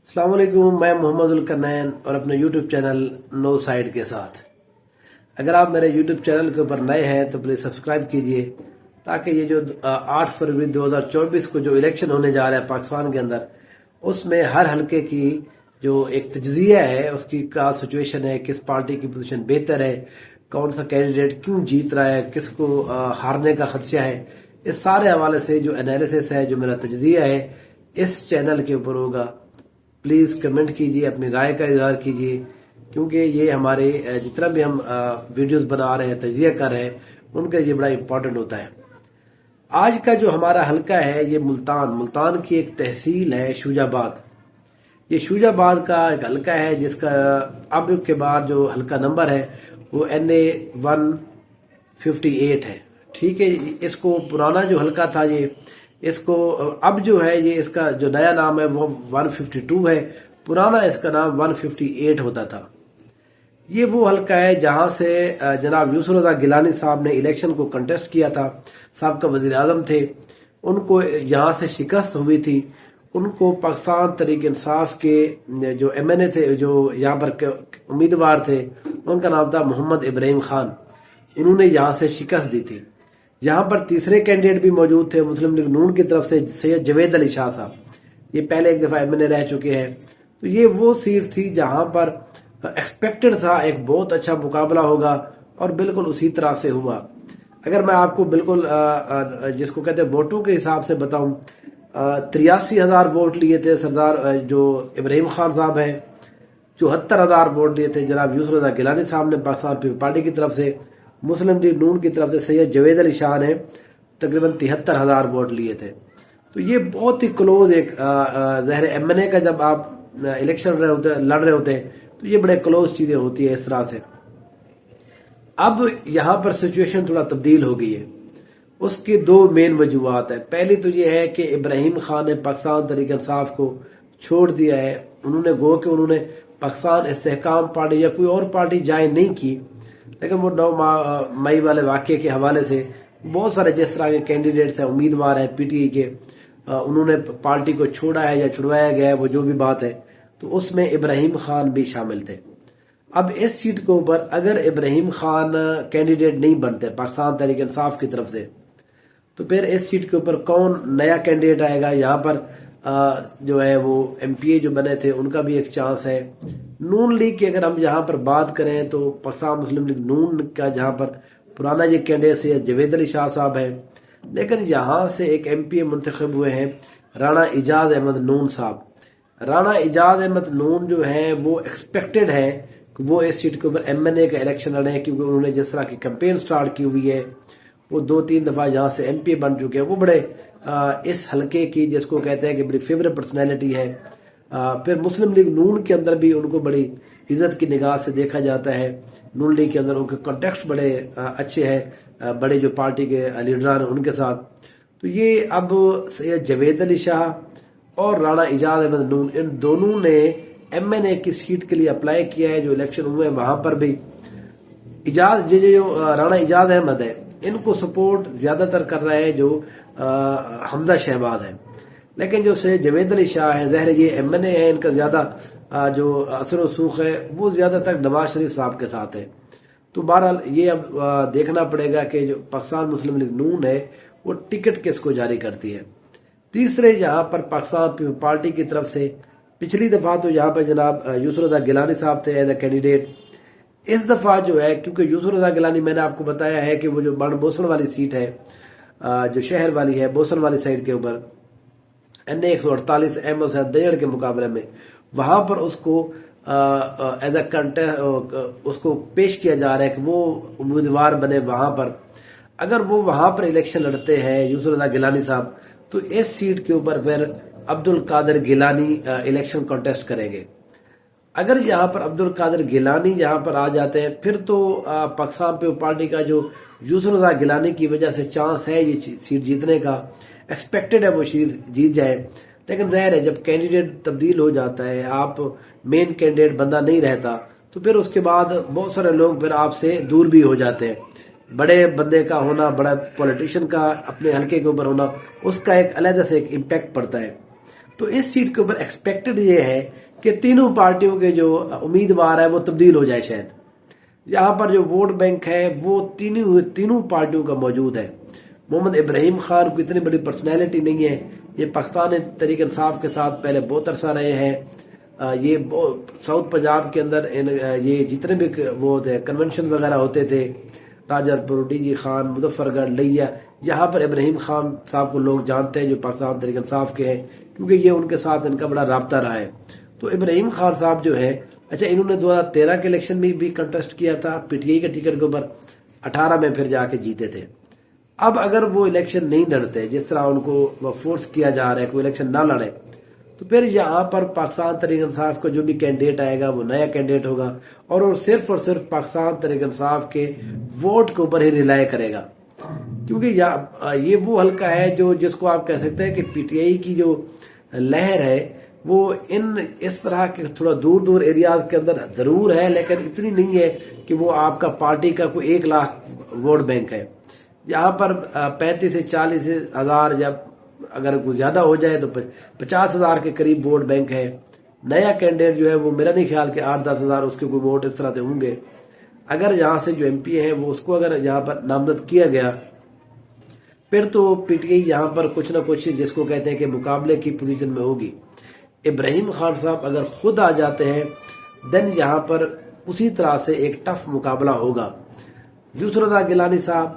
अस्सलाम वालेकुम। मैं मोहम्मद उल-करनैन और अपने यूट्यूब चैनल नो साइड के साथ। अगर आप मेरे यूट्यूब चैनल के ऊपर नए हैं तो प्लीज़ सब्सक्राइब कीजिए, ताकि ये जो 8 फरवरी 2024 को जो इलेक्शन होने जा रहा है पाकिस्तान के अंदर, उसमें हर हलके की जो एक तज्ज़िया है, उसकी क्या सिचुएशन है, किस पार्टी की पोजीशन बेहतर है, कौन सा कैंडिडेट क्यों जीत रहा है, किसको हारने का खदशा है, इस सारे हवाले से जो एनालिसिस है, जो मेरा तज्ज़िया है, इस चैनल के ऊपर होगा। प्लीज़ कमेंट कीजिए, अपनी राय का इजहार कीजिए, क्योंकि ये हमारे जितना भी हम वीडियोस बना रहे हैं, तज्ज़िया कर रहे हैं, उनका ये बड़ा इम्पोर्टेंट होता है। आज का जो हमारा हलका है ये मुल्तान की एक तहसील है शूजाबाद। ये शूजाबाद का एक हलका है जिसका अब के बाद जो हलका नंबर है वो NA 158 है। ठीक है, इसको पुराना जो हलका था ये, इसको अब जो है ये इसका जो नया नाम है वो 152 है, पुराना इसका नाम 158 होता था। ये वो हलका है जहां से जनाब यूसुफ रज़ा गिलानी साहब ने इलेक्शन को कंटेस्ट किया था, साबिक़ वज़ीर आज़म थे, उनको यहाँ से शिकस्त हुई थी। उनको पाकिस्तान तहरीक इंसाफ के जो MNA थे, जो यहाँ पर उम्मीदवार थे, उनका नाम था मोहम्मद इब्राहिम खान, उन्होंने यहाँ से शिकस्त दी थी। यहाँ पर तीसरे कैंडिडेट भी मौजूद थे मुस्लिम लीग नून की तरफ से सैयद जवेद अली शाह साहब, ये पहले एक दफ़ा MNA रह चुके हैं। तो ये वो सीट थी जहाँ पर एक्सपेक्टेड था एक बहुत अच्छा मुकाबला होगा, और बिल्कुल उसी तरह से हुआ। अगर मैं आपको बिल्कुल जिसको कहते हैं वोटों के हिसाब से बताऊं, 83,000 वोट लिए थे सरदार जो इब्राहिम खान साहब हैं, 74,000 वोट लिए थे जनाब यूसुफ रज़ा गिलानी साहब ने पाकिस्तान पीपल्स पार्टी की तरफ से, मुस्लिम लीग नून की तरफ से सैयद जवेद अली शाह ने तकरीबन 73,000 वोट लिए थे। तो ये बहुत ही क्लोज एक ज़ाहिर MNA का जब आप इलेक्शन लड़ रहे होते हैं तो ये बड़े क्लोज चीज़ें होती है इस तरह से। अब यहाँ पर सिचुएशन थोड़ा तब्दील हो गई है। उसकी दो मेन वजूहत है। पहली तो ये है कि इब्राहिम खान ने पाकिस्तान तहरीक इंसाफ को छोड़ दिया है। उन्होंने पाकिस्तान इस्तेहकाम पार्टी या कोई और पार्टी ज्वाइन नहीं की, लेकिन वो 9 मई वाले वाक़े के हवाले से बहुत सारे जिस तरह के कैंडिडेट्स हैं, उम्मीदवार हैं PTI के, उन्होंने पार्टी को छोड़ा है या छुड़वाया गया है, वो जो भी बात है, तो उसमें इब्राहिम खान भी शामिल थे। अब इस सीट के ऊपर अगर इब्राहिम खान कैंडिडेट नहीं बनते पाकिस्तान तहरीक इंसाफ की तरफ से, तो फिर इस सीट के ऊपर कौन नया कैंडिडेट आएगा। यहाँ पर जो है वो MPA जो बने थे उनका भी एक चांस है। नून लीग की अगर हम यहाँ पर बात करें तो पाकिस्तान मुस्लिम लीग नून का जहाँ पर पुराना ये कैंडिडेट है जवेद अली शाह साहब है, लेकिन यहाँ से एक MPA मुंतखब हुए हैं राना इजाज अहमद नून साहब। राना इजाज अहमद नून जो है वो एक्सपेक्टेड है कि वो इस सीट के ऊपर MNA का इलेक्शन लड़े हैं, क्योंकि उन्होंने जिस तरह की कैंपेन स्टार्ट की हुई है, वो 2-3 दफ़ा यहाँ से MPA बन चुके हैं। वो बड़े इस हलके की जिसको कहते हैं कि बड़ी फेवरेट पर्सनैलिटी है। फिर मुस्लिम लीग नून के अंदर भी उनको बड़ी इज्जत की निगाह से देखा जाता है। नून लीग के अंदर उनके कॉन्टेक्ट बड़े अच्छे हैं बड़े जो पार्टी के लीडरान हैं उनके साथ। तो ये अब सैयद जवेद अली शाह और राना इजाज अहमद नून, इन दोनों ने MNA की सीट के लिए अप्लाई किया है। जो इलेक्शन हुए हैं वहां पर भी राना इजाज अहमद है, इनको सपोर्ट ज्यादातर कर रहे हैं जो हमजा शहबाज है, लेकिन जो सैयद जवेद अली शाह है, ज़ाहिर ये MNA है, इनका ज्यादा जो असर वसूख है वो ज्यादातर नवाज शरीफ साहब के साथ है। तो बहरहाल ये अब देखना पड़ेगा कि जो पाकिस्तान मुस्लिम लीग नून है वो टिकट किसको जारी करती है। तीसरे यहाँ पर पाकिस्तान पीपल्स पार्टी की तरफ से पिछली दफा तो यहाँ पर जनाब यूसुफ रज़ा गिलानी साहब थे एज ए कैंडिडेट। इस दफा जो है, क्योंकि यूसुफ रज़ा गिलानी मैंने आपको बताया है कि वो जो बंड बोसन वाली सीट है, जो शहर वाली है, बोसन वाली साइड के ऊपर NA 148 अहमद साहब दयड़ के मुकाबले में, वहां पर उसको एज ए कंटेस्ट उसको पेश किया जा रहा है कि वो उम्मीदवार बने वहां पर। अगर वो वहां पर इलेक्शन लड़ते हैं यूसुफ रज़ा गिलानी साहब, तो इस सीट के ऊपर फिर अब्दुल कादिर गिलानी इलेक्शन कॉन्टेस्ट करेंगे। अगर यहाँ पर अब्दुल कादिर गिलानी यहाँ पर आ जाते हैं, फिर तो पाकिस्तान पीपल्स पार्टी का जो यूसुफ रज़ा गिलानी की वजह से चांस है ये सीट जीतने का, एक्सपेक्टेड है वो सीट जीत जाए। लेकिन ज़ाहिर है जब कैंडिडेट तब्दील हो जाता है, आप मेन कैंडिडेट बंदा नहीं रहता, तो फिर उसके बाद बहुत सारे लोग फिर आपसे दूर भी हो जाते हैं। बड़े बंदे का होना, बड़ा पॉलिटिशियन का अपने हल्के के ऊपर होना, उसका एक अलग से एक इम्पैक्ट पड़ता है। تو اس سیٹ کے اوپر ایکسپیکٹڈ یہ ہے کہ تینوں پارٹیوں کے جو امیدوار ہیں وہ تبدیل ہو جائے شاید. یہاں پر جو ووٹ بینک ہے وہ تینوں پارٹیوں کا موجود ہے. محمد ابراہیم خان کو اتنی بڑی پرسنالٹی نہیں ہے. یہ پاکستان تحریک انصاف کے ساتھ پہلے بہت عرصہ رہے ہیں. یہ ساؤتھ پنجاب کے اندر یہ جتنے بھی وہ کنونشن وغیرہ ہوتے تھے، راجر پور، ڈی جی خان، مظفر گڑھ، لیا، یہاں پر ابراہیم خان صاحب کو لوگ جانتے ہیں جو پاکستان تحریک انصاف کے ہیں، کیونکہ یہ ان کے ساتھ ان کا بڑا رابطہ رہا ہے. تو ابراہیم خان صاحب جو ہے، اچھا انہوں نے 2013 کے الیکشن میں بھی کنٹیسٹ کیا تھا پی ٹی آئی کے ٹکٹ کے اوپر، 18 میں پھر جا کے جیتے تھے. اب اگر وہ الیکشن نہیں لڑتے، جس طرح ان کو فورس کیا جا رہا ہے کوئی الیکشن نہ لڑے، تو پھر یہاں پر پاکستان تحریک انصاف کا جو بھی کینڈیڈیٹ آئے گا وہ نیا کینڈیڈیٹ ہوگا اور صرف پاکستان تحریک انصاف کے ووٹ کے اوپر ہی ریلائے کرے گا. کیونکہ یہ وہ حلقہ ہے جس کو آپ کہہ سکتے ہیں کہ پی ٹی آئی کی جو لہر ہے وہ اس طرح کے تھوڑا دور دور ایریاز کے اندر ضرور ہے، لیکن اتنی نہیں ہے کہ وہ آپ کا پارٹی کا کوئی 1 لاکھ ووٹ بینک ہے. یہاں پر 35 سے 40 ہزار، یا اگر کوئی زیادہ ہو جائے تو 50 ہزار کے قریب ووٹ بینک ہے. نیا کینڈیڈیٹ جو ہے وہ میرا نہیں خیال کہ 8-10 ہزار اس کے کوئی ووٹ اس طرح سے ہوں گے. اگر یہاں سے جو ایم پی ہیں وہ اس کو اگر یہاں پر نامزد کیا گیا، پھر تو پی ٹی آئی یہاں پر کچھ نہ کچھ جس کو کہتے ہیں کہ مقابلے کی پوزیشن میں ہوگی. ابراہیم خان صاحب اگر خود آ جاتے ہیں دین یہاں پر اسی طرح سے ایک ٹف مقابلہ ہوگا. یوسف رضا گیلانی صاحب،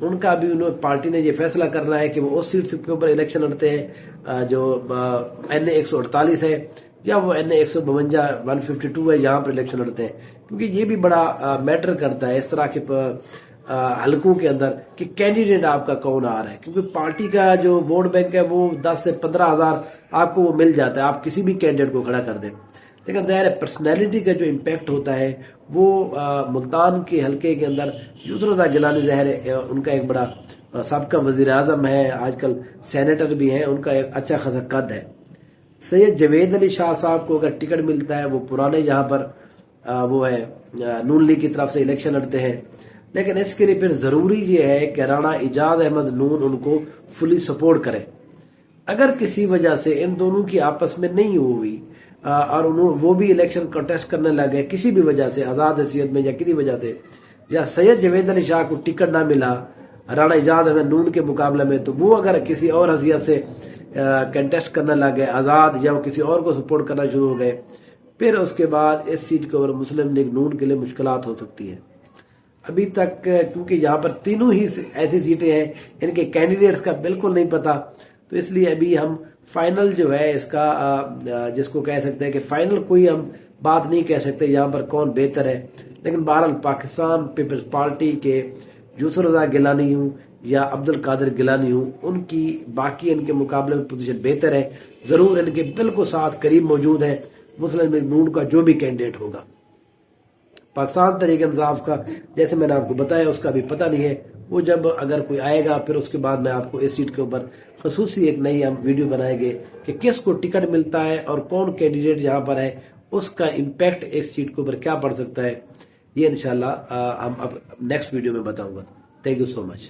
ان کا بھی پارٹی نے یہ فیصلہ کرنا ہے کہ وہ اس سیٹ کے اوپر الیکشن لڑتے ہیں جو این اے 148 ہے، یا وہ این اے 152 ہے، یہاں پر الیکشن لڑتے ہیں. کیونکہ یہ بھی بڑا میٹر کرتا ہے اس طرح کے حلقوں کے اندر کہ کینڈیڈیٹ آپ کا کون آ رہا ہے. کیونکہ پارٹی کا جو ووٹ بینک ہے وہ 10 سے 15 ہزار آپ کو وہ مل جاتا ہے، آپ کسی بھی کینڈیڈیٹ کو کھڑا کر دیں. لیکن ظاہر ہے پرسنالٹی کا جو امپیکٹ ہوتا ہے وہ ملتان کے حلقے کے اندر یوسف رضا گیلانی ظاہر ہے ان کا ایک بڑا سابقہ وزیر اعظم ہے، آج کل سینیٹر بھی ہیں، ان کا ایک اچھا خاصا قد ہے. سید جوید علی شاہ صاحب کو اگر ٹکٹ ملتا ہے، وہ پرانے یہاں پر وہ ہے نون لیگ کی طرف سے الیکشن لڑتے ہیں، لیکن اس کے لیے پھر ضروری یہ ہے کہ رانا اعجاز احمد نون ان کو فلی سپورٹ کرے. اگر کسی وجہ سے ان دونوں کی آپس میں نہیں ہوئی اور وہ بھی الیکشن کنٹیسٹ کرنے لگے کسی بھی وجہ سے، آزاد حیثیت میں یا کسی وجہ سے، یا سید جوید علی شاہ کو ٹکٹ نہ ملا رانا اعجاز احمد نون کے مقابلے میں، تو وہ اگر کسی اور حیثیت سے کنٹیسٹ کرنے لگے آزاد، یا وہ کسی اور کو سپورٹ کرنا شروع ہو گئے، پھر اس کے بعد اس سیٹ کے اوپر مسلم لیگ نون کے لیے مشکلات ہو سکتی ہیں. ابھی تک کیونکہ یہاں پر تینوں ہی ایسی سیٹیں ہیں ان کے کینڈیڈیٹس کا بالکل نہیں پتا، تو اس لیے ابھی ہم فائنل جو ہے اس کا جس کو کہہ سکتے ہیں کہ فائنل کوئی ہم بات نہیں کہہ سکتے یہاں پر کون بہتر ہے. لیکن بہرحال پاکستان پیپلز پارٹی کے یوسف رضا گیلانی ہوں یا عبد القادر گیلانی ہوں، ان کی باقی ان کے مقابلے میں پوزیشن بہتر ہے. ضرور ان کے بالکل ساتھ قریب موجود ہے مسلم لیگ نون کا جو بھی کینڈیڈیٹ ہوگا. پاکستان تحریک انصاف کا جیسے میں نے آپ کو بتایا اس کا بھی پتہ نہیں ہے، وہ جب اگر کوئی آئے گا پھر اس کے بعد میں آپ کو اس سیٹ کے اوپر خصوصی ایک نئی ہم ویڈیو بنائیں گے کہ کس کو ٹکٹ ملتا ہے اور کون کینڈیڈیٹ یہاں پر ہے، اس کا امپیکٹ اس سیٹ کے اوپر کیا پڑ سکتا ہے. یہ انشاءاللہ ہم اب نیکسٹ ویڈیو میں بتاؤں گا. Thank you so much.